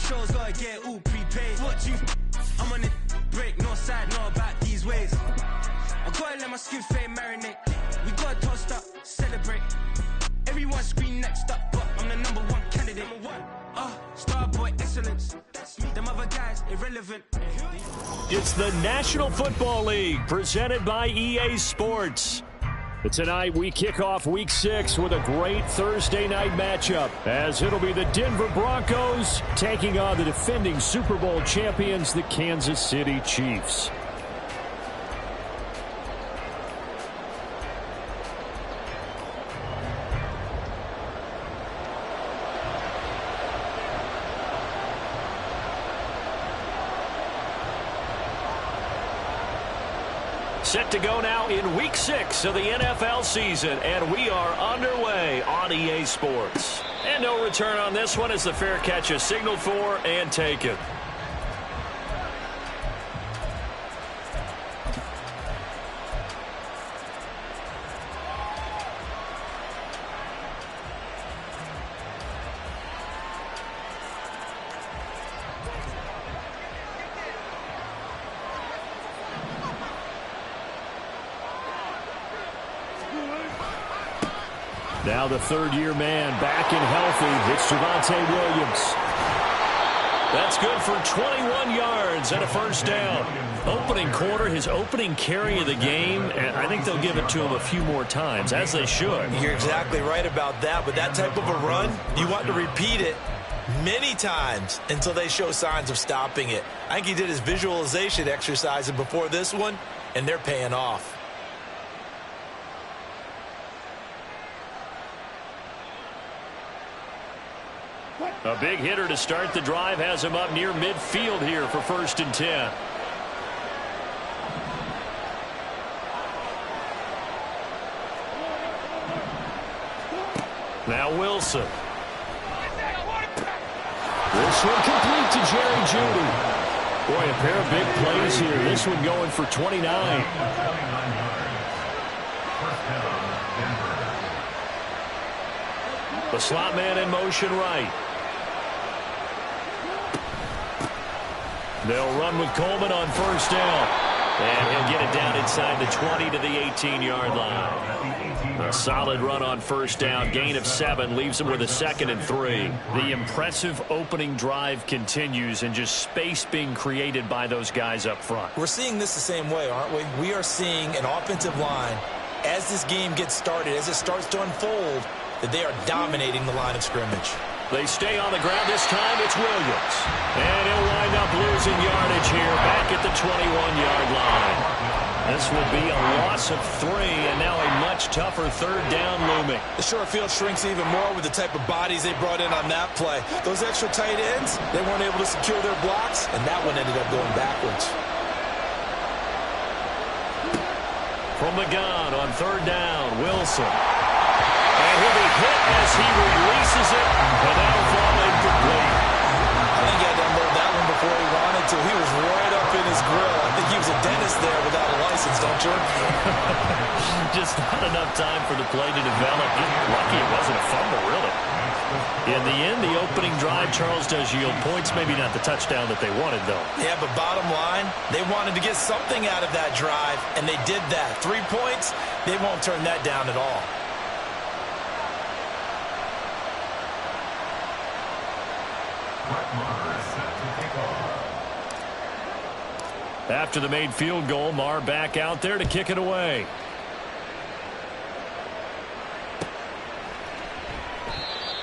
shows, gotta get all prepaid. What you? I'm on the break, no side, no about these ways. I gotta let my skin fade marinate. We gotta toast up, celebrate. Everyone scream next up, but I'm the #1 candidate. Starboy excellence. Them other guys irrelevant. It's the National Football League presented by EA Sports. Tonight we kick off Week 6 with a great Thursday night matchup, as it'll be the Denver Broncos taking on the defending Super Bowl champions, the Kansas City Chiefs. Set to go now in Week 6 of the NFL season, and we are underway on EA Sports. And no return on this one as the fair catch is signaled for and taken. Now the third-year man back and healthy. It's Javonte Williams. That's good for 21 yards and a first down. Opening quarter, his opening carry of the game, and I think they'll give it to him a few more times, as they should. You're exactly right about that, but that type of a run, you want to repeat it many times until they show signs of stopping it. I think he did his visualization exercise before this one, and they're paying off. A big hitter to start the drive has him up near midfield here for 1st and 10. Now Wilson. This one complete to Jerry Jeudy. Boy, a pair of big plays here. This one going for 29. The slot man in motion right. They'll run with Coleman on 1st down. And he'll get it down inside the 20 to the 18-yard line. A solid run on 1st down. Gain of 7 leaves him with a 2nd and 3. The impressive opening drive continues, and just space being created by those guys up front. We're seeing this the same way, aren't we? We are seeing an offensive line, as this game gets started, as it starts to unfold, that they are dominating the line of scrimmage. They stay on the ground this time. It's Williams. And he'll wind up losing yardage here back at the 21-yard line. This will be a loss of 3, and now a much tougher 3rd down looming. The short field shrinks even more with the type of bodies they brought in on that play. Those extra tight ends, they weren't able to secure their blocks, and that one ended up going backwards. From the gun on 3rd down, Wilson. And he'll be hit as he releases it, and that'll fall incomplete. I think he had to unload that one before he wanted to. He was right up in his grill. I think he was a dentist there without a license, don't you? Just not enough time for the play to develop. Lucky it wasn't a fumble, really. In the end, the opening drive, Charles, does yield points. Maybe not the touchdown that they wanted, though. Yeah, but bottom line, they wanted to get something out of that drive, and they did that. 3 points, they won't turn that down at all. After the made field goal, Marr back out there to kick it away.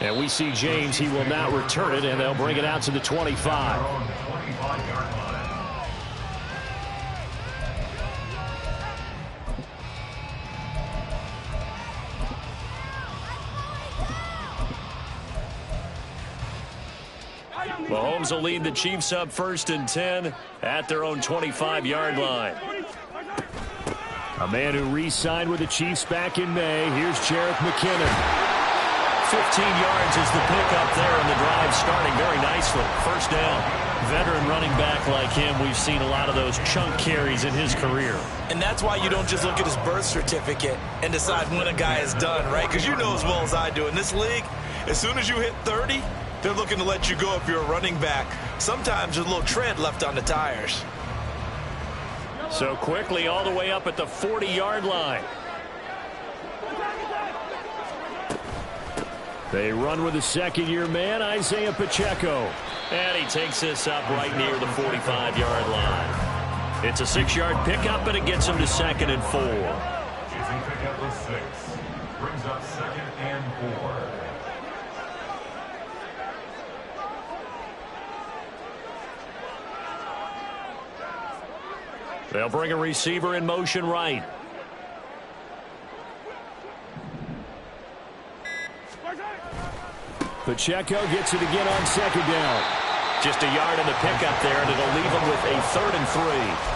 And we see James. He will not return it, and they'll bring it out to the 25. Mahomes will lead the Chiefs up 1st and 10 at their own 25-yard line. A man who re-signed with the Chiefs back in May. Here's Jerick McKinnon. 15 yards is the pickup there, and the drive starting very nicely. 1st down. Veteran running back like him, we've seen a lot of those chunk carries in his career. And that's why you don't just look at his birth certificate and decide when a guy is done, right? Because you know as well as I do, in this league, as soon as you hit 30, They're looking to let you go if you're a running back. Sometimes there's a little tread left on the tires. So quickly all the way up at the 40-yard line. They run with the second-year man, Isaiah Pacheco. And he takes this up right near the 45-yard line. It's a 6-yard pickup, and it gets him to 2nd and 4. Chasing pickup of 6. Brings up 2nd and 4. They'll bring a receiver in motion right. Pacheco gets it again on 2nd down. Just a yard in the pickup there, and it'll leave them with a 3rd and 3.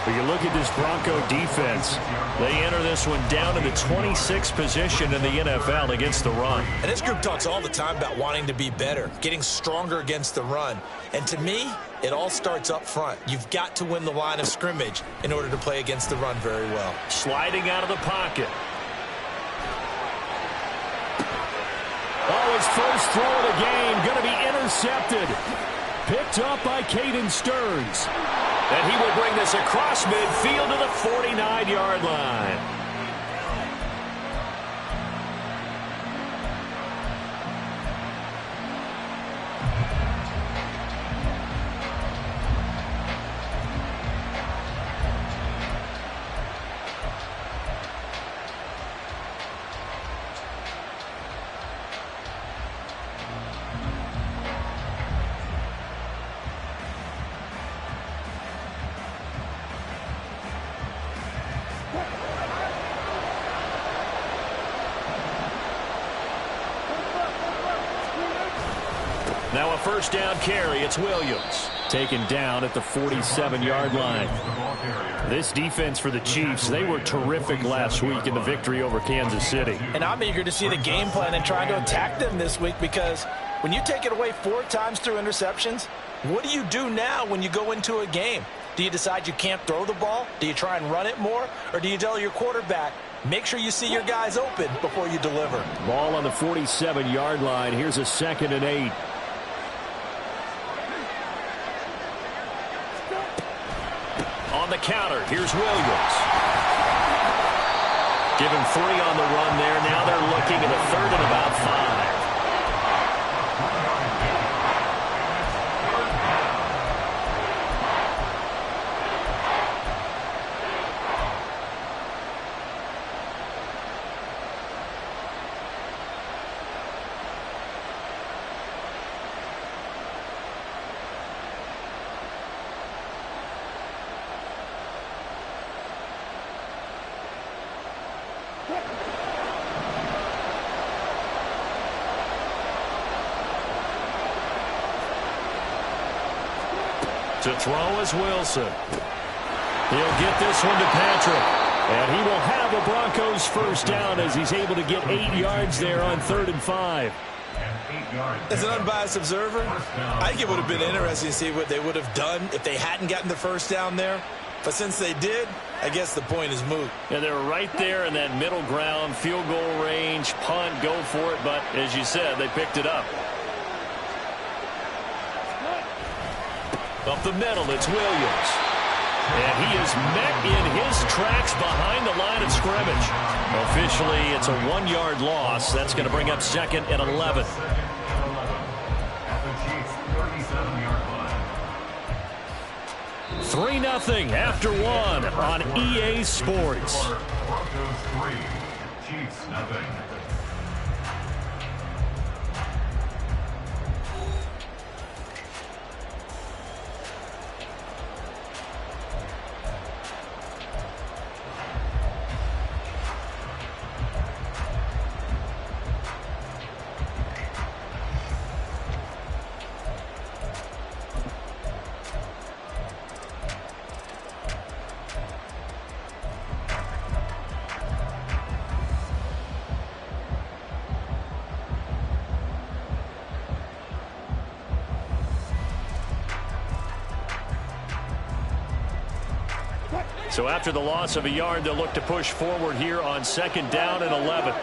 But you look at this Bronco defense. They enter this one down in the 26th position in the NFL against the run. And this group talks all the time about wanting to be better, getting stronger against the run. And to me, it all starts up front. You've got to win the line of scrimmage in order to play against the run very well. Sliding out of the pocket. Oh, his first throw of the game going to be intercepted. Picked up by Caden Stearns. And he will bring this across midfield to the 49-yard line. Now a first down carry. It's Williams. Taken down at the 47-yard line. This defense for the Chiefs, they were terrific last week in the victory over Kansas City. And I'm eager to see the game plan and trying to attack them this week, because when you take it away 4 times through interceptions, what do you do now when you go into a game? Do you decide you can't throw the ball? Do you try and run it more? Or do you tell your quarterback, make sure you see your guys open before you deliver? Ball on the 47-yard line. Here's a 2nd and 8. On the counter, here's Williams. Give him 3 on the run there. Now they're looking at a 3rd and about 5. To throw is Wilson. He'll get this one to Patrick. And he will have the Broncos first down as he's able to get 8 yards there on 3rd and 5. As an unbiased observer, I think it would have been interesting to see what they would have done if they hadn't gotten the first down there. But since they did, I guess the point is moot. And they're right there in that middle ground, field goal range, punt, go for it. But as you said, they picked it up. Up the middle, it's Williams. And he is met in his tracks behind the line of scrimmage. Officially, it's a 1-yard loss. That's going to bring up 2nd and 11. At the Chiefs' 37-yard line. 3-0 after 1 on EA Sports. Broncos 3, Chiefs nothing. So after the loss of a yard, they'll look to push forward here on 2nd down and 11.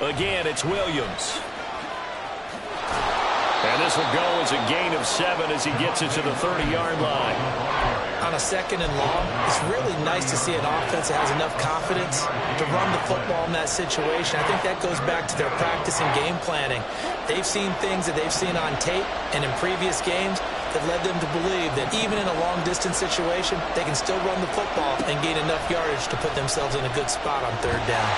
Again, it's Williams. And this will go as a gain of 7 as he gets it to the 30-yard line. On a 2nd and long, it's really nice to see an offense that has enough confidence to run the football in that situation. I think that goes back to their practice and game planning. They've seen things that they've seen on tape and in previous games that led them to believe that even in a long-distance situation, they can still run the football and gain enough yardage to put themselves in a good spot on 3rd down.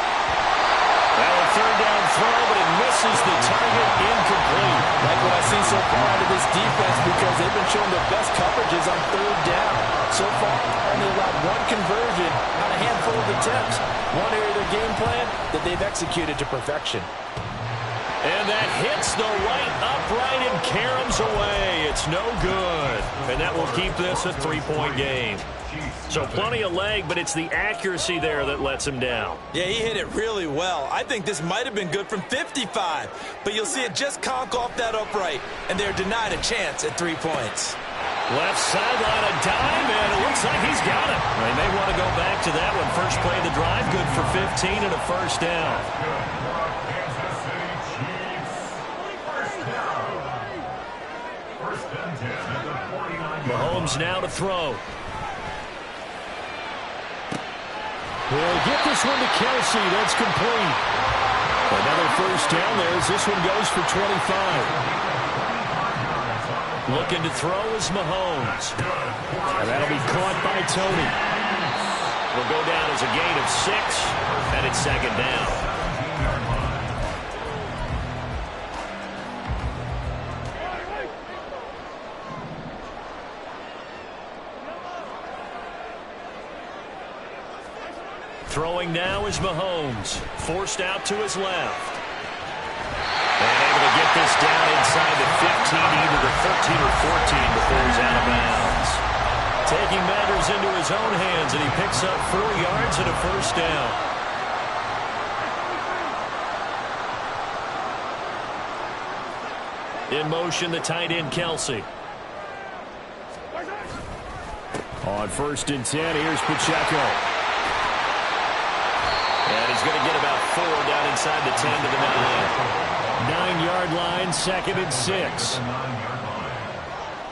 Well, a 3rd down throw, but it misses the target, incomplete. Like what I've seen so far out of this defense, because they've been showing the best coverages on 3rd down. So far, only allowed 1 conversion on a handful of attempts. One area of their game plan that they've executed to perfection. And that hits the right upright and caroms away. It's no good. And that will keep this a 3-point game. So plenty of leg, but it's the accuracy there that lets him down. Yeah, he hit it really well. I think this might have been good from 55. But you'll see it just conk off that upright. And they're denied a chance at 3 points. Left sideline, a dime, and it looks like he's got it. They may want to go back to that one. First play of the drive, good for 15 and a 1st down. Mahomes now to throw. He'll get this one to Kelsey. That's complete. Another 1st down there as this one goes for 25. Looking to throw is Mahomes. And that'll be caught by Tony. Will go down as a gain of 6, and it's 2nd down. Throwing now is Mahomes. Forced out to his left. And able to get this down inside the 15, either the 13 or 14 before he's out of bounds. Taking matters into his own hands, and he picks up 4 yards and a 1st down. In motion, the tight end, Kelsey. On 1st and 10, here's Pacheco. And he's going to get about 4 down inside the 10 to the 9-yard line, 2nd and 6.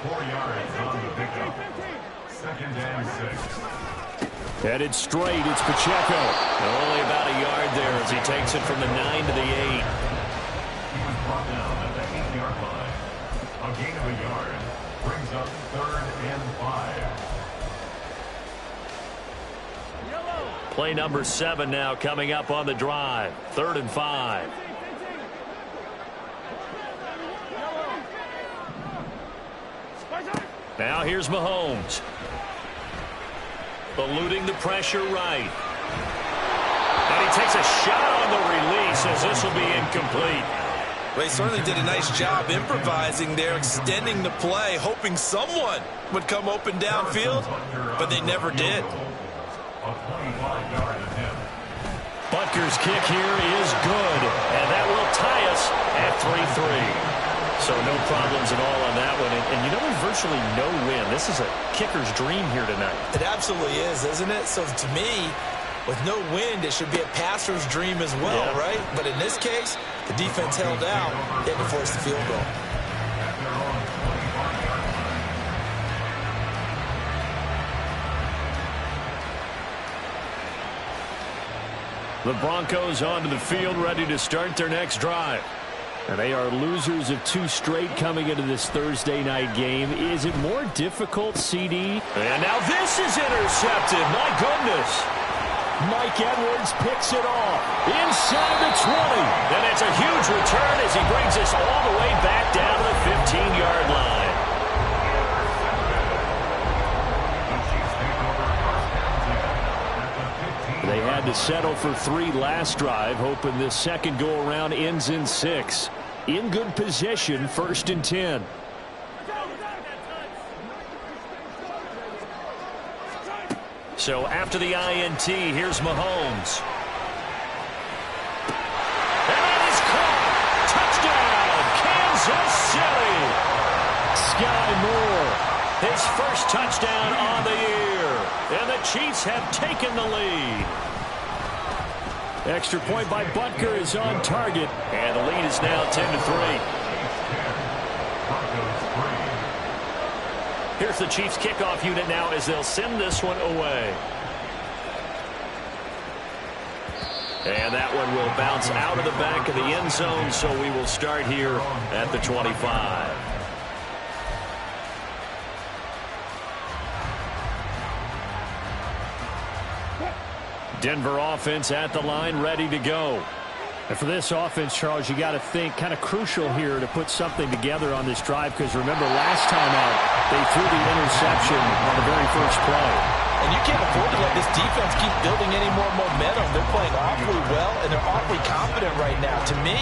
4 yards on the pickup. 2nd and 6. Headed straight, it's Pacheco. Only about a yard there as he takes it from the 9 to the 8. He was brought down at the 8-yard line. A gain of a yard brings up 3rd and 5. Play number 7 now coming up on the drive. 3rd and 5. Now here's Mahomes. Eluding the pressure right. And he takes a shot on the release as this will be incomplete. Well, he certainly did a nice job improvising there, extending the play, hoping someone would come open downfield, but they never did. A 25-yard attempt. Butker's kick here is good, and that will tie us at 3-3. So no problems at all on that one. And you know, there's virtually no win. This is a kicker's dream here tonight. It absolutely is, isn't it? So to me, with no wind, it should be a passer's dream as well, right? But in this case, the defense held out. They had to force the field goal. The Broncos onto the field, ready to start their next drive. And they are losers of 2 straight coming into this Thursday night game. Is it more difficult, CD? And now this is intercepted. My goodness. Mike Edwards picks it off inside the 20. And it's a huge return as he brings us all the way back down to the 15-yard line. They had to settle for 3 last drive, hoping this second go-around ends in 6. In good position, 1st and 10. So after the INT, here's Mahomes. And it is caught! Touchdown, Kansas City! Sky Moore, his first touchdown on the year. And the Chiefs have taken the lead. Extra point by Butker is on target. And the lead is now 10-3. Here's the Chiefs kickoff unit now as they'll send this one away. And that one will bounce out of the back of the end zone, so we will start here at the 25. Denver offense at the line, ready to go. And for this offense, Charles, you got to think kind of crucial here to put something together on this drive, because remember last time out they threw the interception on the very first play. And you can't afford to let this defense keep building any more momentum. They're playing awfully well, and they're awfully confident right now. To me,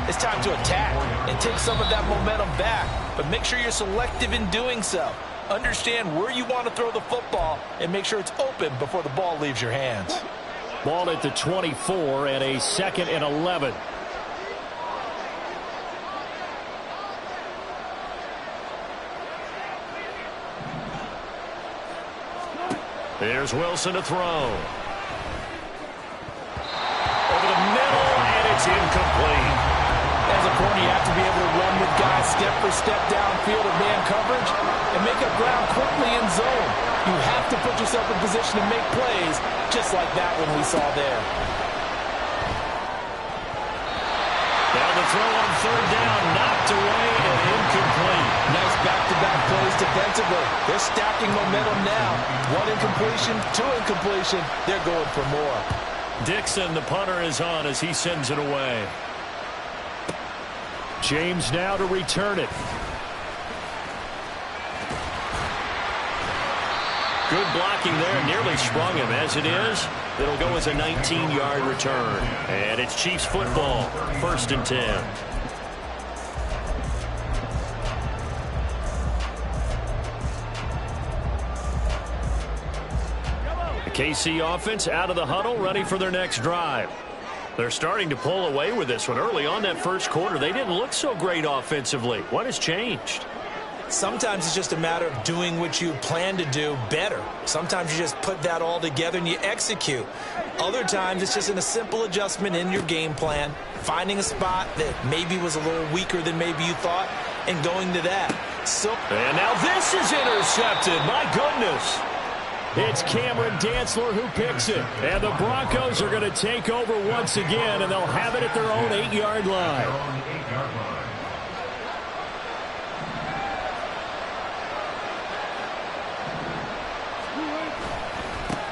it's time to attack and take some of that momentum back. But make sure you're selective in doing so. Understand where you want to throw the football and make sure it's open before the ball leaves your hands. Ball at the 24 and a 2nd and 11. There's Wilson to throw. Over the middle, and it's incomplete. As a corner, you have to be able to run with guys step for step downfield of man coverage and make up ground quickly in zone. You have to put yourself in position to make plays, just like that one we saw there. Now the throw on 3rd down, knocked away and incomplete. Nice back-to-back plays defensively. They're stacking momentum now. 1 incompletion, 2 incompletion. They're going for more. Dixon, the punter, is on as he sends it away. James now to return it. Good blocking there, nearly sprung him. As it is, it'll go as a 19-yard return. And it's Chiefs football, 1st and 10. The KC offense out of the huddle, ready for their next drive. They're starting to pull away with this one. Early on that first quarter, they didn't look so great offensively. What has changed? Sometimes it's just a matter of doing what you plan to do better. Sometimes you just put that all together and you execute. Other times it's just a simple adjustment in your game plan, finding a spot that maybe was a little weaker than maybe you thought, and going to that. And now this is intercepted. My goodness. It's Cameron Dantzler who picks it. And the Broncos are going to take over once again, and they'll have it at their own 8-yard line.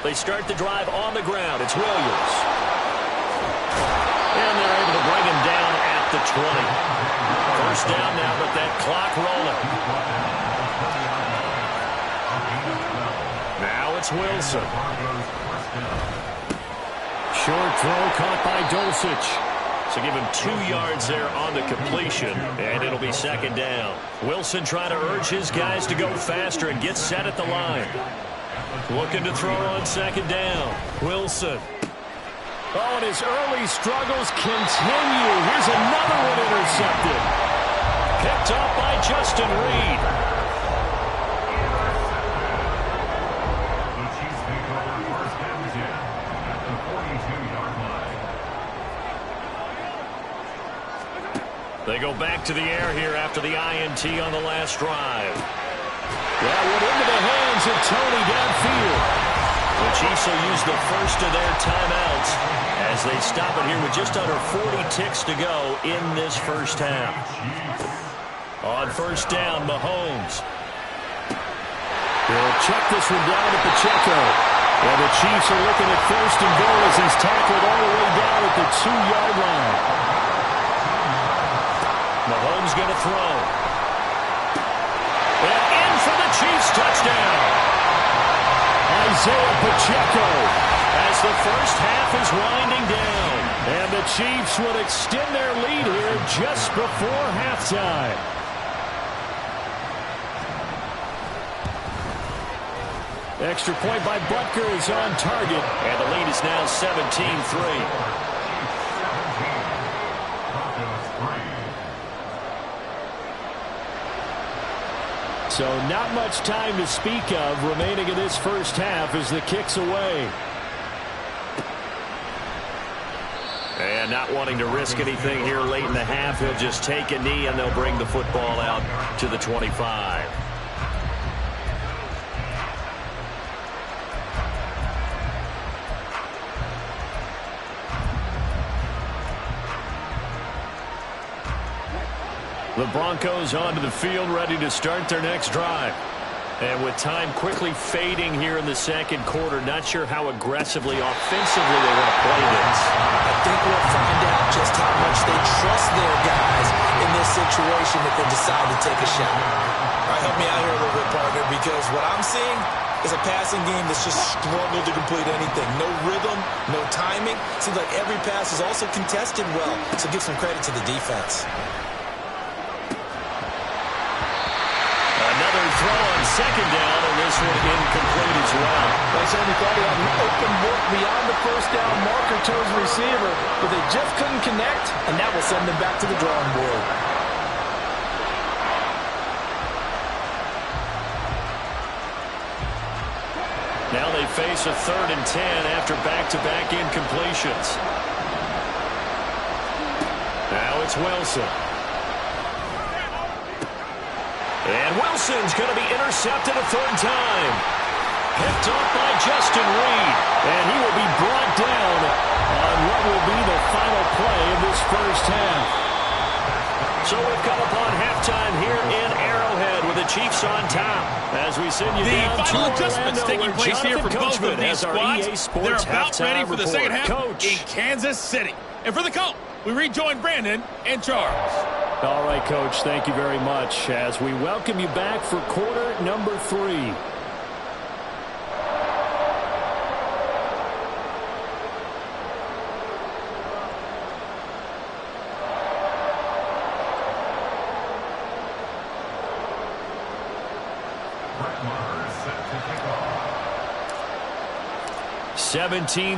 They start the drive on the ground. It's Williams. And they're able to bring him down at the 20. 1st down now, but that clock rolling. Now it's Wilson. Short throw caught by Dulcich. So give him 2 yards there on the completion, and it'll be 2nd down. Wilson trying to urge his guys to go faster and get set at the line. Looking to throw on 2nd down. Wilson. Oh, and his early struggles continue. Here's another one intercepted. Picked up by Justin Reed. The Chiefs take over 1st and 10 at the 42-yard line. They go back to the air here after the INT on the last drive. That went into the hands of Tony downfield. The Chiefs will use the first of their timeouts as they stop it here with just under 40 ticks to go in this first half. On 1st down, Mahomes. They'll check this one down to Pacheco. And the Chiefs are looking at 1st and goal as he's tackled all the way down at the 2-yard line. Mahomes going to throw. And in for the Chiefs touchdown. Isaiah Pacheco. As the first half is winding down. And the Chiefs will extend their lead here just before halftime. Extra point by Butker is on target. And the lead is now 17-3. So not much time to speak of remaining in this first half as the kick's away. And not wanting to risk anything here late in the half, he'll just take a knee, and they'll bring the football out to the 25. The Broncos onto the field, ready to start their next drive. And with time quickly fading here in the second quarter, not sure how aggressively, offensively they want to play this. I think we'll find out just how much they trust their guys in this situation if they decide to take a shot. All right, help me out here a little bit, partner, because what I'm seeing is a passing game that's just struggled to complete anything. No rhythm, no timing. Seems like every pass is also contested well, so give some credit to the defense. Another throw on second down, and this one incomplete as well. They certainly thought he had an open look beyond the first down marker to his receiver, but they just couldn't connect, and that will send them back to the drawing board. Now they face a 3rd and 10 after back-to-back incompletions. Now it's Wilson. And Wilson's going to be intercepted a 3rd time. Picked off by Justin Reed. And he will be brought down on what will be the final play of this first half. So we've come upon halftime here in Arrowhead with the Chiefs on top. As we send you down to final adjustments Orlando, taking place here for both of these squads. They're about ready for the second half in Kansas City. And for the call, we rejoin Brandon and Charles. All right, Coach, thank you very much as we welcome you back for quarter number 3. Brett Maher is set to kick off.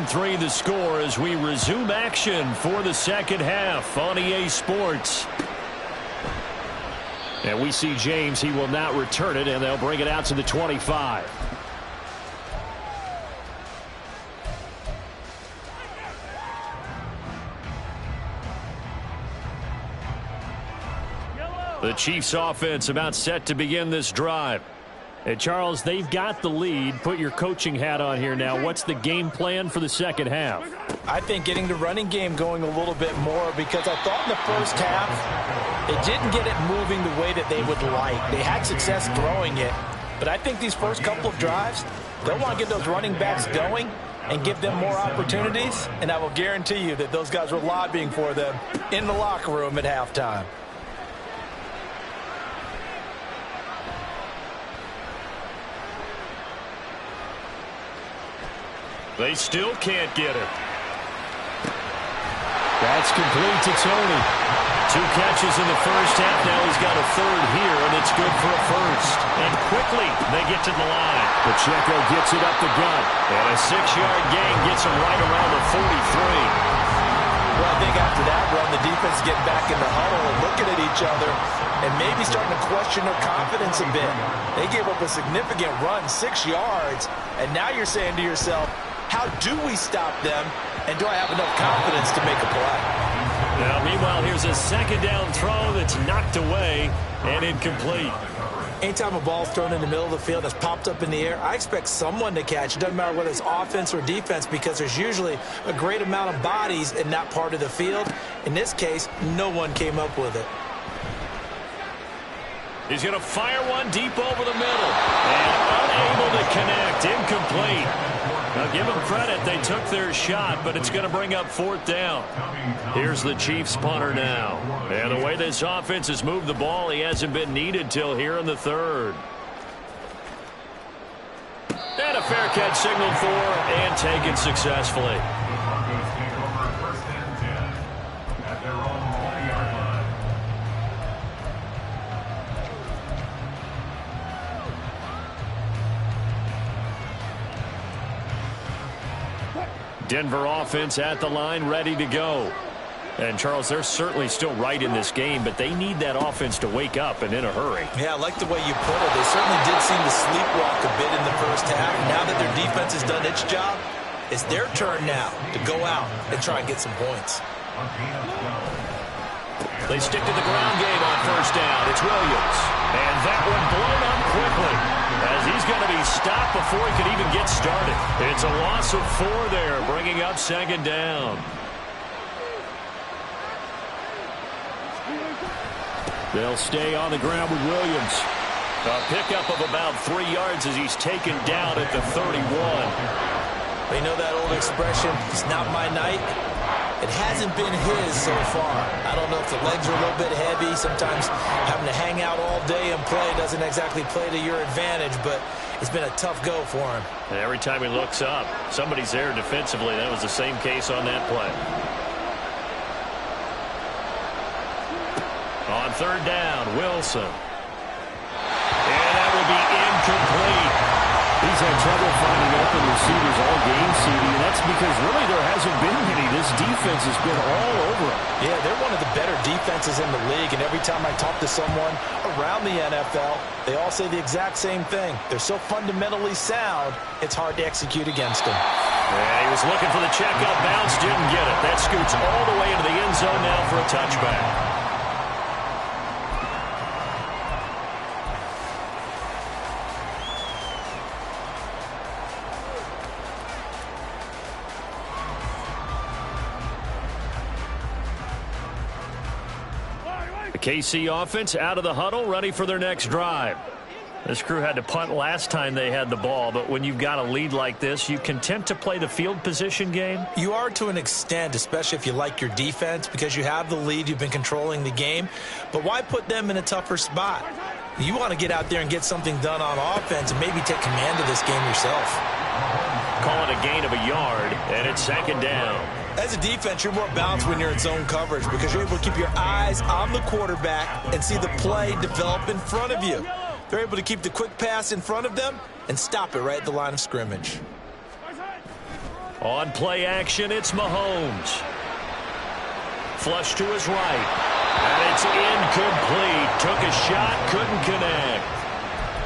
17-3 the score as we resume action for the second half on EA Sports. And we see James. He will not return it, and they'll bring it out to the 25. The Chiefs offense about set to begin this drive. Hey, Charles, they've got the lead. Put your coaching hat on here now. What's the game plan for the second half? I think getting the running game going a little bit more, because I thought in the first half they didn't get it moving the way that they would like. They had success throwing it, but I think these first couple of drives, they'll want to get those running backs going and give them more opportunities, and I will guarantee you that those guys were lobbying for them in the locker room at halftime. They still can't get it. That's complete to Tony. 2 catches in the first half. Now he's got a 3rd here, and it's good for a first. And quickly, they get to the line. Pacheco gets it up the gut. And a 6-yard gain gets him right around the 43. Well, I think after that run, the defense getting back in the huddle and looking at each other and maybe starting to question their confidence a bit. They gave up a significant run, 6 yards, and now you're saying to yourself, how do we stop them, and do I have enough confidence to make a play? Now, meanwhile, here's a 2nd down throw that's knocked away and incomplete. Anytime a ball's thrown in the middle of the field that's popped up in the air, I expect someone to catch. It doesn't matter whether it's offense or defense, because there's usually a great amount of bodies in that part of the field. In this case, no one came up with it. He's going to fire one deep over the middle. And unable to connect. Incomplete. Now, give them credit. They took their shot, but it's going to bring up 4th down. Here's the Chiefs punter now. And the way this offense has moved the ball, he hasn't been needed till here in the 3rd. And a fair catch signaled for and taken successfully. The Broncos take over 1st and 10 at their own 20-yard line. Denver offense at the line, ready to go. And, Charles, they're certainly still right in this game, but they need that offense to wake up and in a hurry. Yeah, I like the way you put it. They certainly did seem to sleepwalk a bit in the first half. Now that their defense has done its job, it's their turn now to go out and try and get some points. They stick to the ground game on first down. It's Williams. And that one blown up quickly as he's going to be stopped before he could even get started. It's a loss of 4 there, bringing up second down. They'll stay on the ground with Williams. A pickup of about 3 yards as he's taken down at the 31. You know that old expression, it's not my night? It hasn't been his so far. I don't know if the legs are a little bit heavy. Sometimes having to hang out all day and play doesn't exactly play to your advantage, but it's been a tough go for him. And every time he looks up, somebody's there defensively. That was the same case on that play. On third down, Wilson. And that will be incomplete. He's had trouble finding open receivers all game, CD, and that's because really there hasn't been many. This defense has been all over him. Yeah, they're one of the better defenses in the league, and every time I talk to someone around the NFL, they all say the exact same thing. They're so fundamentally sound, it's hard to execute against them. Yeah, he was looking for the checkup bounce, didn't get it. That scoots all the way into the end zone now for a touchback. KC offense out of the huddle, ready for their next drive. This crew had to punt last time they had the ball, but when you've got a lead like this, you content to play the field position game? You are to an extent, especially if you like your defense, because you have the lead, you've been controlling the game. But why put them in a tougher spot? You want to get out there and get something done on offense and maybe take command of this game yourself. Call it a gain of a yard, and it's second down. As a defense, you're more balanced when you're in zone coverage because you're able to keep your eyes on the quarterback and see the play develop in front of you. They're able to keep the quick pass in front of them and stop it right at the line of scrimmage. On play action, it's Mahomes. Flush to his right. And it's incomplete. Took a shot, couldn't connect.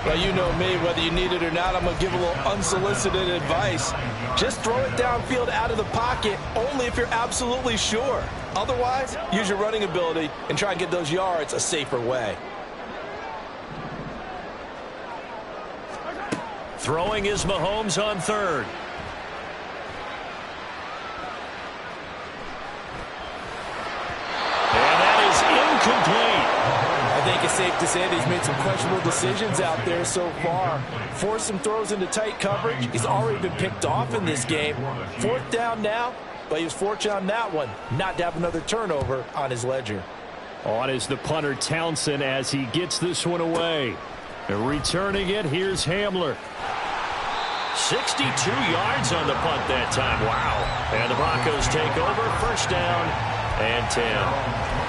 Well, you know me, whether you need it or not, I'm going to give a little unsolicited advice. Just throw it downfield out of the pocket only if you're absolutely sure. Otherwise, use your running ability and try and get those yards a safer way. Throwing is Mahomes on third. And that is incomplete. I think it's safe to say that he's made some questionable decisions out there so far. Forced some throws into tight coverage. He's already been picked off in this game. Fourth down now, but he was fortunate on that one not to have another turnover on his ledger. On is the punter Townsend as he gets this one away. And returning it, here's Hamler. 62 yards on the punt that time. Wow. And the Broncos take over. First down and 10.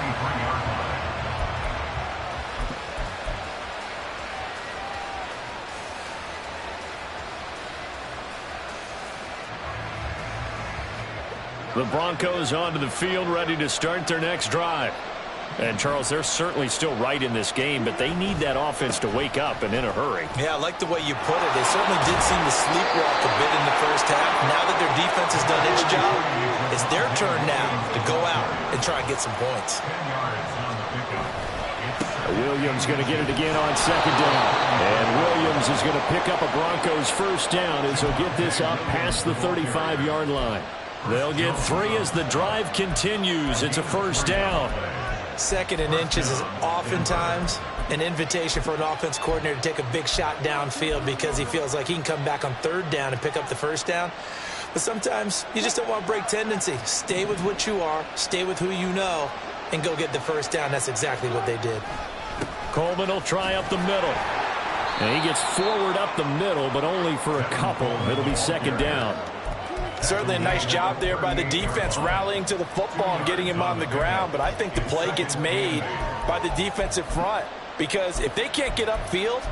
The Broncos onto the field, ready to start their next drive. And, Charles, they're certainly still right in this game, but they need that offense to wake up and in a hurry. Yeah, I like the way you put it. They certainly did seem to sleepwalk a bit in the first half. Now that their defense has done its job, it's their turn now to go out and try and get some points. Williams going to get it again on second down. And Williams is going to pick up a Broncos first down as he'll get this up past the 35-yard line. They'll get 3 as the drive continues. It's a first down. Second and inches is oftentimes an invitation for an offense coordinator to take a big shot downfield because he feels like he can come back on third down and pick up the first down. But sometimes you just don't want to break tendency. Stay with what you are, stay with who you know, and go get the first down. That's exactly what they did. Coleman will try up the middle. And he gets forward up the middle, but only for a couple. It'll be second down. Certainly a nice job there by the defense rallying to the football and getting him on the ground, but I think the play gets made by the defensive front because if they can't get upfield,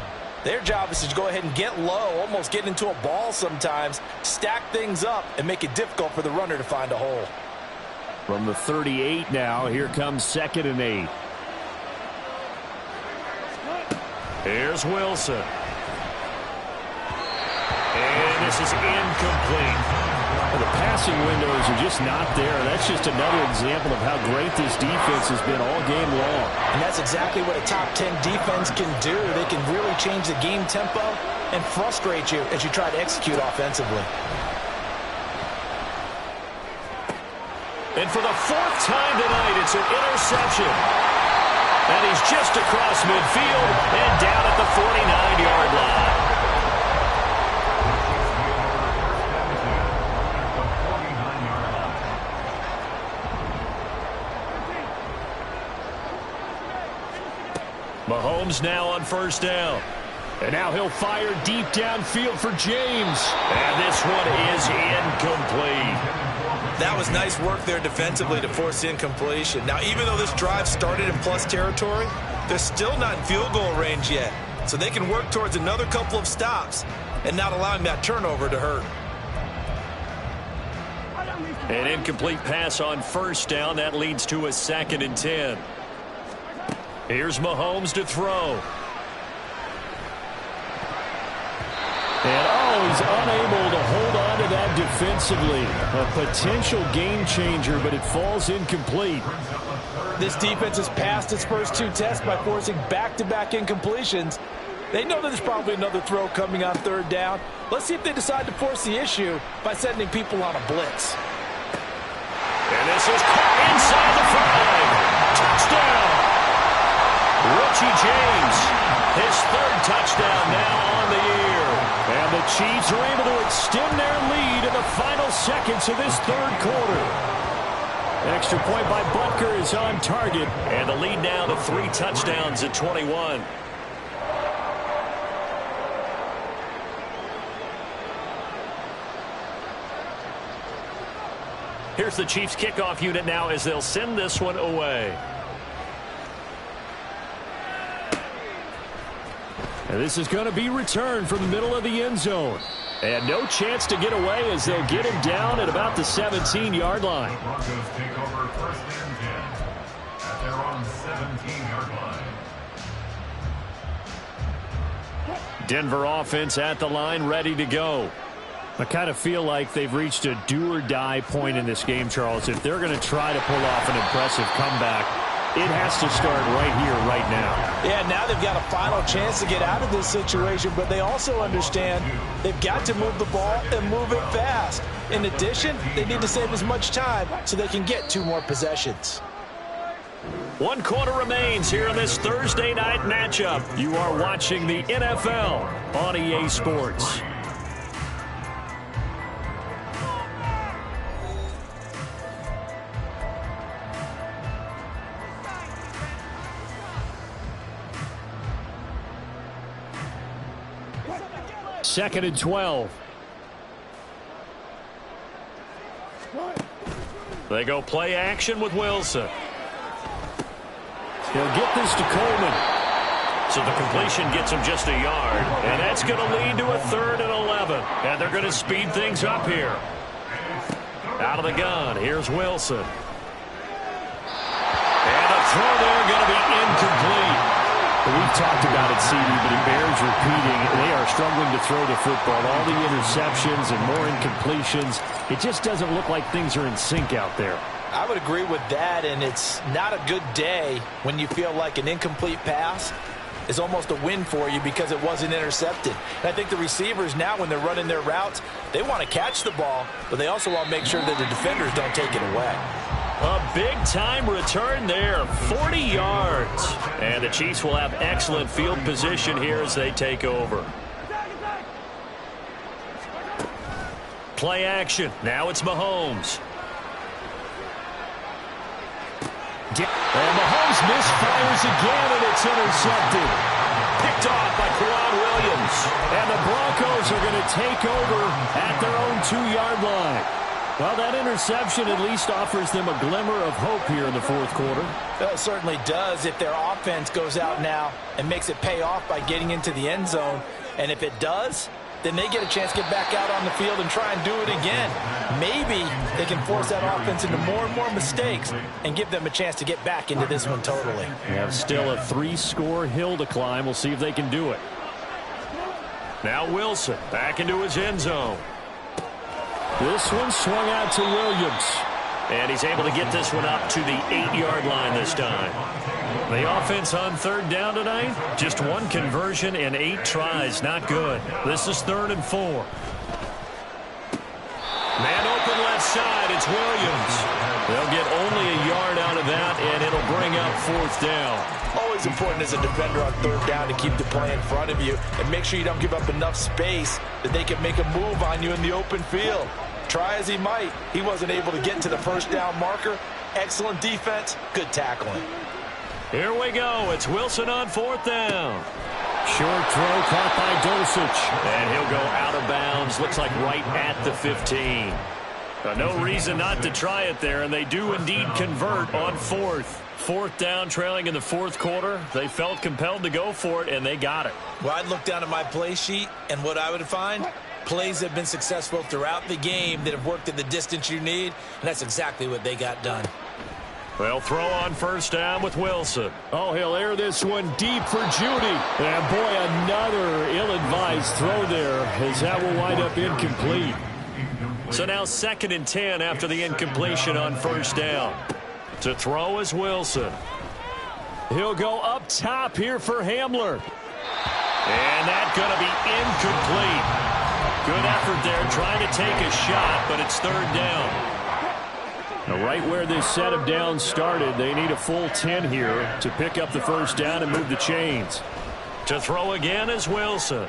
their job is to go ahead and get low, almost get into a ball sometimes, stack things up, and make it difficult for the runner to find a hole. From the 38 now, here comes second and 8. Here's Wilson. And this is incomplete. The passing windows are just not there. That's just another example of how great this defense has been all game long. And that's exactly what a top 10 defense can do. They can really change the game tempo and frustrate you as you try to execute offensively. And for the fourth time tonight, it's an interception. And he's just across midfield and down at the 49-yard line. Mahomes now on first down. And now he'll fire deep downfield for James. And this one is incomplete. That was nice work there defensively to force incompletion. Now, even though this drive started in plus territory, they're still not in field goal range yet. So they can work towards another couple of stops and not allowing that turnover to hurt. An incomplete pass on first down. That leads to a 2nd and 10. Here's Mahomes to throw. And, he's unable to hold on to that defensively. A potential game changer, but it falls incomplete. This defense has passed its first 2 tests by forcing back-to-back incompletions. They know that there's probably another throw coming on 3rd down. Let's see if they decide to force the issue by sending people on a blitz. And this is caught inside the 5. Touchdown! Richie James, his 3rd touchdown now on the year. And the Chiefs are able to extend their lead in the final seconds of this 3rd quarter. Extra point by Butker is on target. And the lead now to 3 touchdowns at 21. Here's the Chiefs kickoff unit now as they'll send this one away. And this is going to be returned from the middle of the end zone. And no chance to get away as they'll get him down at about the 17-yard line. Broncos take over 1st and 10 at their own 17-yard line. Denver offense at the line, ready to go. I kind of feel like they've reached a do-or-die point in this game, Charles. If they're going to try to pull off an impressive comeback, it has to start right here, right now. Yeah, now they've got a final chance to get out of this situation, but they also understand they've got to move the ball and move it fast. In addition, they need to save as much time so they can get 2 more possessions. 1 quarter remains here in this Thursday night matchup. You are watching the NFL on EA Sports. Second and 12. They go play action with Wilson. He'll get this to Coleman. So the completion gets him just a yard. And that's going to lead to a 3rd and 11. And they're going to speed things up here. Out of the gun, here's Wilson. And the throw there going to be incomplete. We've talked about it, CD, but it bears repeating. They are struggling to throw the football. All the interceptions and more incompletions. It just doesn't look like things are in sync out there. I would agree with that, and it's not a good day when you feel like an incomplete pass is almost a win for you because it wasn't intercepted. And I think the receivers now, when they're running their routes, they want to catch the ball, but they also want to make sure that the defenders don't take it away. A big-time return there, 40 yards. And the Chiefs will have excellent field position here as they take over. Play action. Now it's Mahomes. And Mahomes misfires again, and it's intercepted. Picked off by Quran Williams. And the Broncos are going to take over at their own 2-yard line. Well, that interception at least offers them a glimmer of hope here in the 4th quarter. Well, it certainly does if their offense goes out now and makes it pay off by getting into the end zone. And if it does, then they get a chance to get back out on the field and try and do it again. Maybe they can force that offense into more and more mistakes and give them a chance to get back into this one totally. They have still a 3-score hill to climb. We'll see if they can do it. Now Wilson back into his end zone. This one swung out to Williams. And he's able to get this one up to the 8-yard line this time. The offense on third down tonight, just one conversion and 8 tries. Not good. This is 3rd and 4. Man open left side. It's Williams. They'll get only a yard out of that, and it'll bring up 4th down. Always important as a defender on 3rd down to keep the play in front of you and make sure you don't give up enough space that they can make a move on you in the open field. Try as he might, he wasn't able to get to the 1st down marker. Excellent defense, good tackling. Here we go. It's Wilson on 4th down. Short throw caught by Dulcich. And he'll go out of bounds. Looks like right at the 15. No reason not to try it there, and they do indeed convert on 4th. 4th down, trailing in the 4th quarter. They felt compelled to go for it, and they got it. Well, I'd look down at my play sheet, and what I would find, plays have been successful throughout the game that have worked at the distance you need, and that's exactly what they got done. They'll throw on 1st down with Wilson. Oh, he'll air this one deep for Judy. And, boy, another ill-advised throw there, as that will wind up incomplete. So now 2nd and 10 after the incompletion on 1st down. To throw is Wilson. He'll go up top here for Hamler. And that's going to be incomplete. Good effort there, trying to take a shot, but it's 3rd down. Now, right where this set of downs started, they need a full 10 here to pick up the 1st down and move the chains. To throw again is Wilson.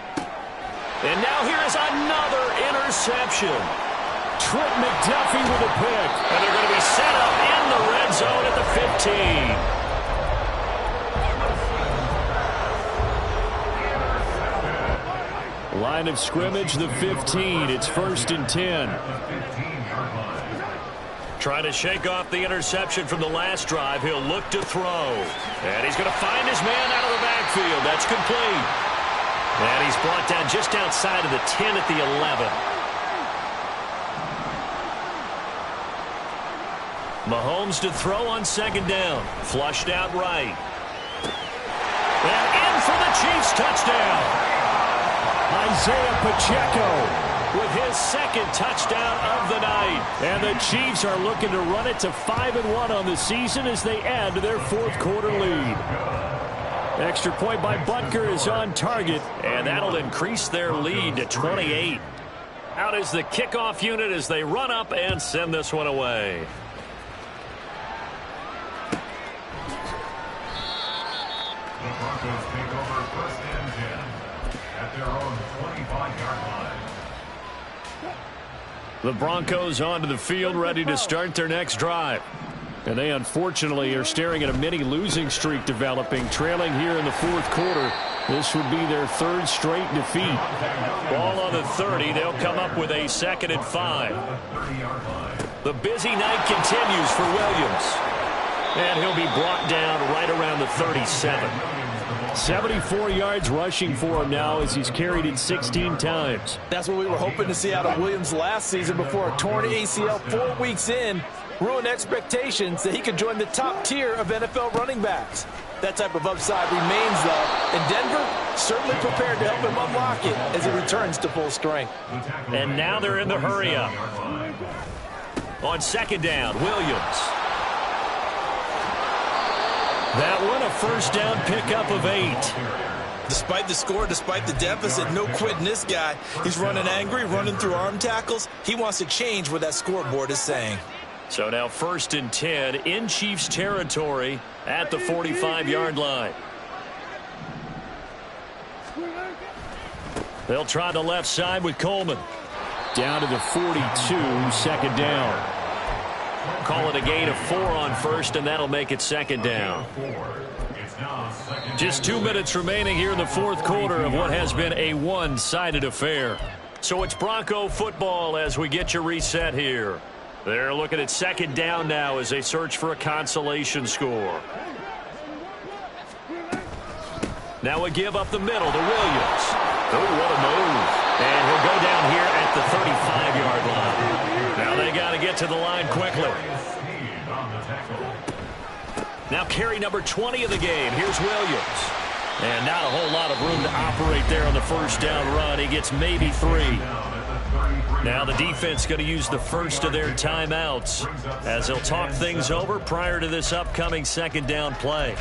And now here is another interception. Trent McDuffie with a pick. And they're going to be set up in the red zone at the 15. Line of scrimmage, the 15. It's 1st and 10. Trying to shake off the interception from the last drive. He'll look to throw. And he's going to find his man out of the backfield. That's complete. And he's brought down just outside of the 10 at the 11. Mahomes to throw on 2nd down. Flushed out right. And in for the Chiefs touchdown. Isaiah Pacheco with his 2nd touchdown of the night. And the Chiefs are looking to run it to 5-1 on the season as they add to their 4th quarter lead. Extra point by Butker is on target, and that'll increase their lead to 28. Out is the kickoff unit as they run up and send this one away. The Broncos take over 1st and 10 at their own 25-yard line. The Broncos onto the field, ready to start their next drive. And they unfortunately are staring at a mini losing streak developing, trailing here in the 4th quarter. This would be their 3rd straight defeat. Ball on the 30. They'll come up with a 2nd and 5. The busy night continues for Williams. And he'll be brought down right around the 37. 74 yards rushing for him now as he's carried it 16 times. That's what we were hoping to see out of Williams last season before a torn ACL 4 weeks in ruined expectations that he could join the top tier of NFL running backs. That type of upside remains, though, and Denver certainly prepared to help him unlock it as he returns to full strength. And now they're in the hurry-up. On 2nd down, Williams. That one, a 1st down pickup of 8. Despite the score, despite the deficit, no quitting this guy. He's running angry, running through arm tackles. He wants to change what that scoreboard is saying. So now 1st and 10 in Chiefs territory at the 45-yard line. They'll try the left side with Coleman. Down to the 42, 2nd down. Call it a gain of 4 on 1st, and that'll make it 2nd down. Just 2 minutes remaining here in the 4th quarter of what has been a one-sided affair. So it's Bronco football as we get you reset here. They're looking at 2nd down now as they search for a consolation score. Now a give up the middle to Williams. Oh, what a move. And he'll go down here at the 35-yard line. Now they got to get to the line quickly. Now carry number 20 of the game. Here's Williams. And not a whole lot of room to operate there on the 1st down run. He gets maybe 3. Now the defense going to use the first of their timeouts as they'll talk things over prior to this upcoming second down play.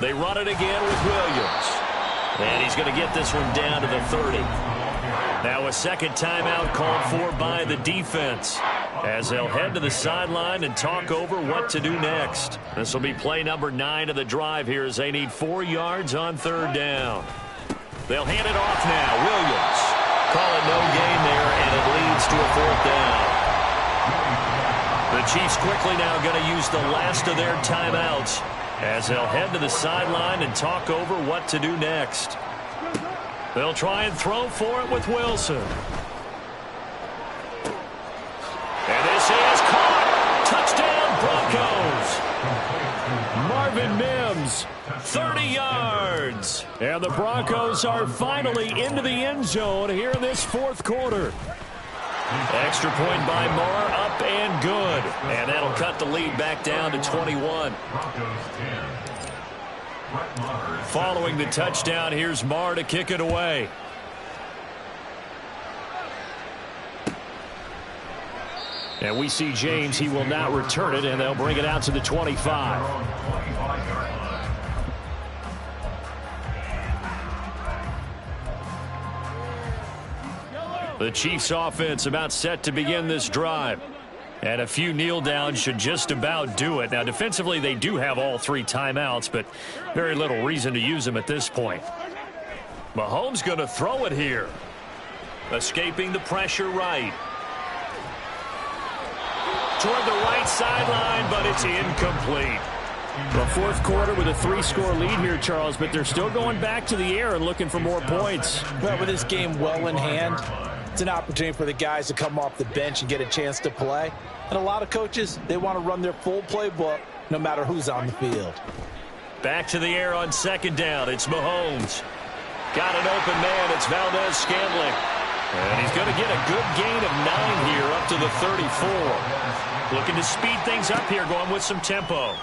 They run it again with Williams. And he's going to get this one down to the 30. Now a second timeout called for by the defense as they'll head to the sideline and talk over what to do next. This will be play number 9 of the drive here as they need 4 yards on third down. They'll hand it off now. Williams. Call it no gain there, and it leads to a fourth down. The Chiefs quickly now going to use the last of their timeouts as they'll head to the sideline and talk over what to do next. They'll try and throw for it with Wilson. And this is caught. Touchdown, Broncos. Marvin Mims, 30 yards. And the Broncos are finally into the end zone here in this fourth quarter. Extra point by Marr, up and good. And that'll cut the lead back down to 21. Following the touchdown, here's Marr to kick it away. And we see James. He will not return it, and they'll bring it out to the 25. The Chiefs offense about set to begin this drive. And a few kneel downs should just about do it. Now, defensively, they do have all 3 timeouts, but very little reason to use them at this point. Mahomes going to throw it here. Escaping the pressure right. Toward the right sideline, but it's incomplete. The fourth quarter with a 3-score lead here, Charles, but they're still going back to the air and looking for more points. Well, with this game well in hand, it's an opportunity for the guys to come off the bench and get a chance to play. And a lot of coaches, they want to run their full playbook no matter who's on the field. Back to the air on second down. It's Mahomes. Got an open man. It's Valdez-Scantling. And he's going to get a good gain of 9 here up to the 34. Looking to speed things up here, going with some tempo.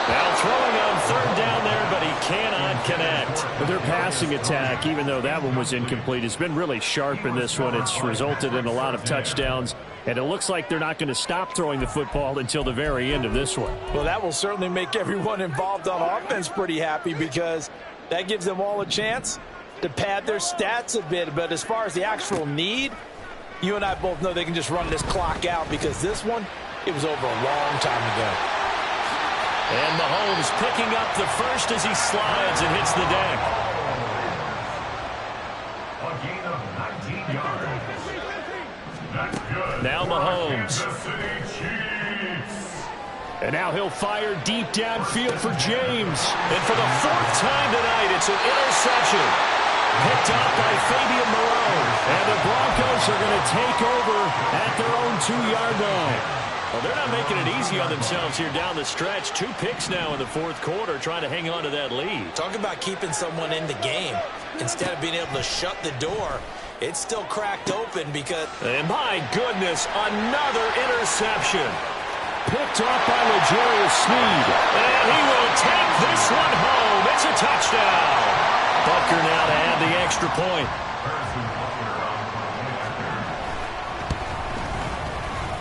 Now throwing on third down there, but he cannot connect. But their passing attack, even though that one was incomplete, has been really sharp in this one. It's resulted in a lot of touchdowns, and it looks like they're not going to stop throwing the football until the very end of this one. Well, that will certainly make everyone involved on offense pretty happy because that gives them all a chance to pad their stats a bit. But as far as the actual need, you and I both know they can just run this clock out because this one, it was over a long time ago. And Mahomes picking up the first as he slides and hits the deck. A gain of 19 yards. That's good. Now Mahomes. And now he'll fire deep downfield for James. And for the 4th time tonight, it's an interception. Picked up by Fabian Moreau. And the Broncos are going to take over at their own 2-yard line. Well, they're not making it easy on themselves here down the stretch. 2 picks now in the fourth quarter, trying to hang on to that lead. Talk about keeping someone in the game. Instead of being able to shut the door, it's still cracked open because... And my goodness, another interception. Picked off by L'Jarius Sneed. And he will take this one home. It's a touchdown. Butker now to add the extra point.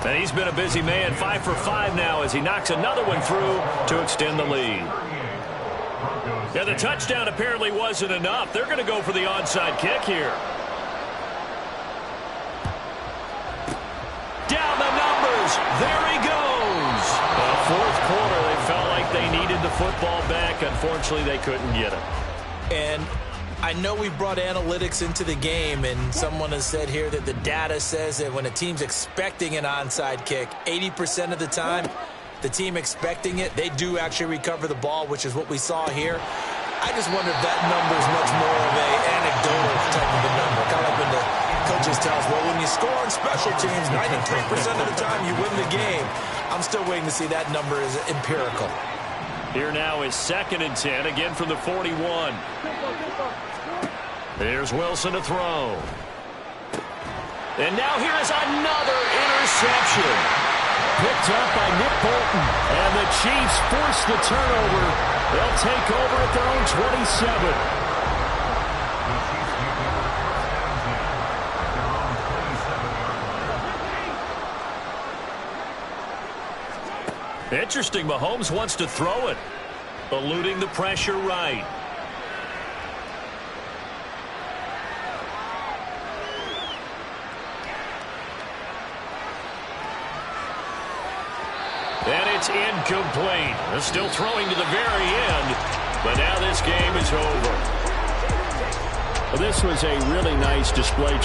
And he's been a busy man, 5 for 5 now as he knocks another one through to extend the lead. Yeah, the touchdown apparently wasn't enough. They're going to go for the onside kick here. Down the numbers. There he goes. Fourth quarter, they felt like they needed the football back. Unfortunately, they couldn't get it. And I know we brought analytics into the game, and someone has said here that the data says that when a team's expecting an onside kick, 80% of the time, the team expecting it, they do actually recover the ball, which is what we saw here. I just wonder if that number is much more of an anecdotal type of a number. Kind of like when the coaches tell us, well, when you score on special teams, 93% of the time you win the game. I'm still waiting to see that number is empirical. Here now is 2nd and 10, again from the 41. There's Wilson to throw. And now here is another interception. Picked up by Nick Bolton. And the Chiefs force the turnover. They'll take over at their own 27. Interesting, Mahomes wants to throw it. Eluding the pressure right. And it's incomplete. They're still throwing to the very end, but now this game is over. Well, this was a really nice display.